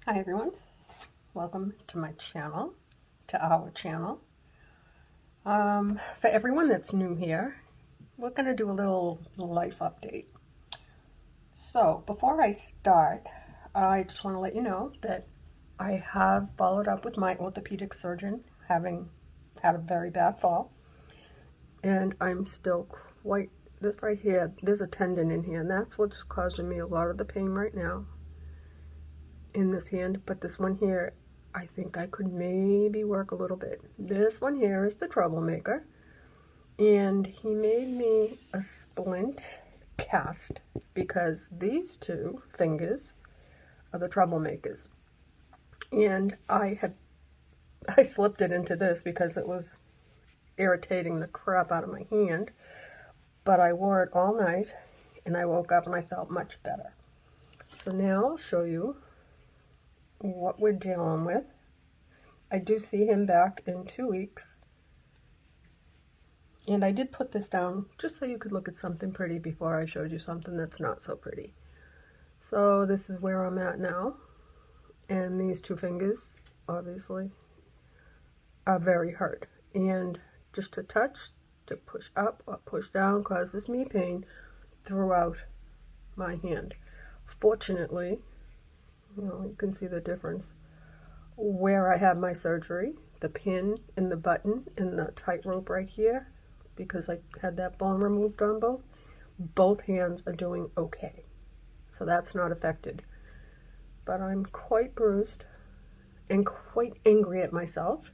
Hi everyone, welcome to my channel, to our channel. For everyone that's new here, we're going to do a little life update. So before I start, I just want to let you know that I have followed up with my orthopedic surgeon, having had a very bad fall, and I'm still this right here, there's a tendon in here, and that's what's causing me a lot of the pain right now in this hand. But this one here, I think I could maybe work a little bit. This one here is the troublemaker, and he made me a splint cast because these two fingers are the troublemakers. And I slipped it into this because it was irritating the crap out of my hand, but I wore it all night and I woke up and I felt much better. So now I'll show you what we're dealing with. I do see him back in 2 weeks. And I did put this down just so you could look at something pretty before I showed you something that's not so pretty. So this is where I'm at now. And these two fingers, obviously, are very hurt. And just to touch, to push up or push down causes me pain throughout my hand. Fortunately, you can see the difference. Where I had my surgery, the pin and the button and the tightrope right here, because I had that bone removed on both hands are doing okay. So that's not affected. But I'm quite bruised and quite angry at myself.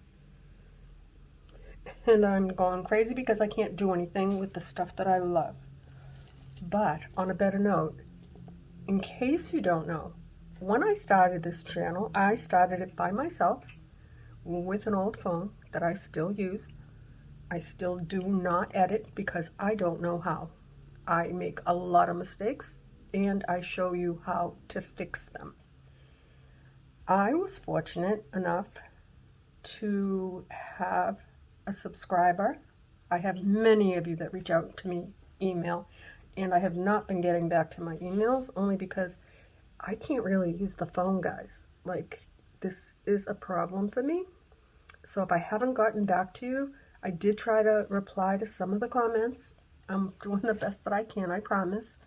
And I'm going crazy because I can't do anything with the stuff that I love. But on a better note, in case you don't know, when I started this channel, I started it by myself with an old phone that I still use. I still do not edit because I don't know how. I make a lot of mistakes and I show you how to fix them. I was fortunate enough to have a subscriber. I have many of you that reach out to me email, and I have not been getting back to my emails only because I can't really use the phone, guys. Like, this is a problem for me. So if I haven't gotten back to you, I did try to reply to some of the comments. I'm doing the best that I can, I promise.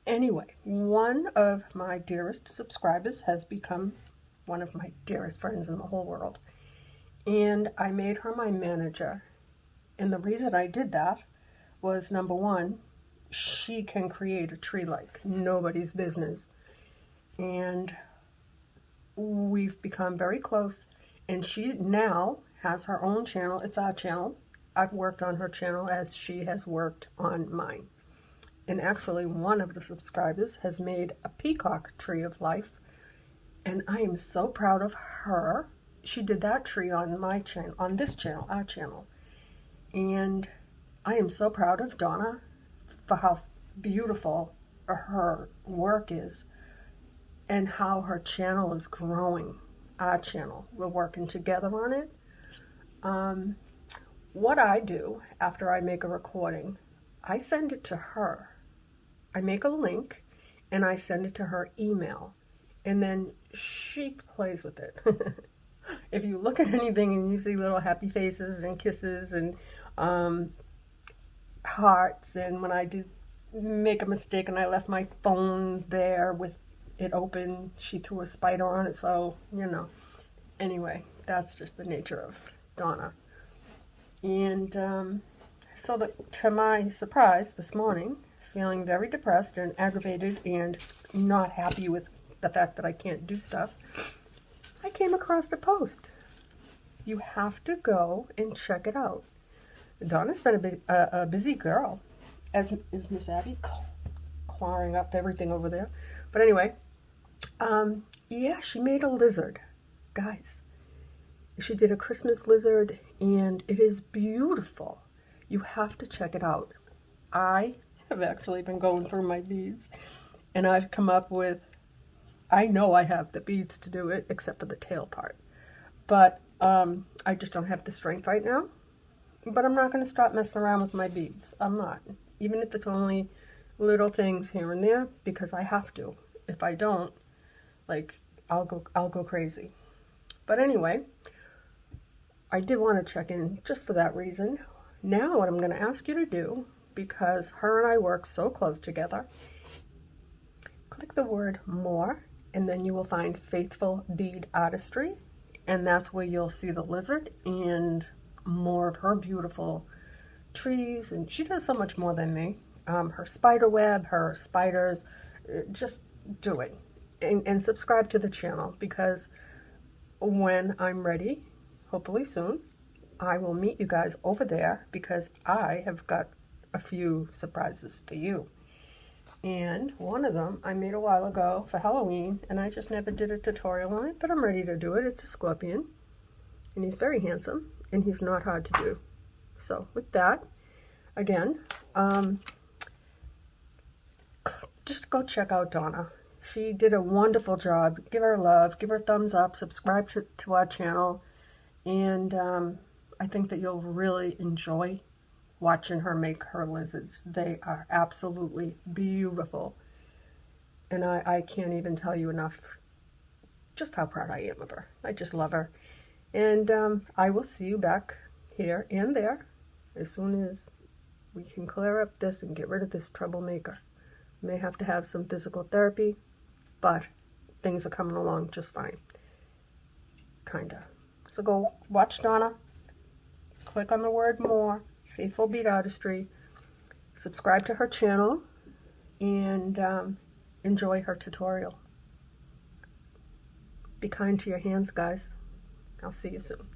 Anyway, one of my dearest subscribers has become one of my dearest friends in the whole world. And I made her my manager. And the reason I did that was, number one, she can create a tree like nobody's business. And we've become very close. And she now has her own channel. It's our channel. I've worked on her channel as she has worked on mine. And actually, one of the subscribers has made a peacock tree of life. And I am so proud of her. She did that tree on my channel, on this channel, our channel. And I am so proud of Donna for how beautiful her work is and how her channel is growing, our channel. We're working together on it. What I do after I make a recording, I send it to her. I make a link and I send it to her email, and then she plays with it. If you look at anything and you see little happy faces and kisses and hearts, and when I did make a mistake and I left my phone there with it open, she threw a spider on it, so, Anyway, that's just the nature of Donna. And so to my surprise this morning, feeling very depressed and aggravated and not happy with the fact that I can't do stuff, I came across a post. You have to go and check it out. Donna's been a busy girl, as is Miss Abby, clawing up everything over there. But anyway, yeah, she made a lizard. Guys, she did a Christmas lizard, and it is beautiful. You have to check it out. I have actually been going through my beads, and I've come up with, I know I have the beads to do it, except for the tail part. But I just don't have the strength right now. But I'm not going to stop messing around with my beads. I'm not. Even if it's only little things here and there, because I have to. If I don't, Like, I'll go crazy. But anyway, I did want to check in just for that reason. Now what I'm going to ask you to do, because her and I work so close together, click the word more, and then you will find Faithful Bead Artistry, and that's where you'll see the lizard and more of her beautiful trees. And she does so much more than me. Her spider web, her spiders, just do it. And subscribe to the channel, because when I'm ready, hopefully soon, I will meet you guys over there, because I have got a few surprises for you. And one of them I made a while ago for Halloween, and I just never did a tutorial on it, but I'm ready to do it. It's a scorpion, and he's very handsome, and he's not hard to do. So with that, again, just go check out Donna. She did a wonderful job. Give her love, give her thumbs up, subscribe to our channel, and I think that you'll really enjoy watching her make her lizards. They are absolutely beautiful. And I can't even tell you enough just how proud I am of her. I just love her. And I will see you back here and there as soon as we can clear up this and get rid of this troublemaker. May have to have some physical therapy, but things are coming along just fine. Kinda. So go watch Donna. Click on the word more. Faithful Bead Artistry, subscribe to her channel, and enjoy her tutorial. Be kind to your hands, guys. I'll see you soon.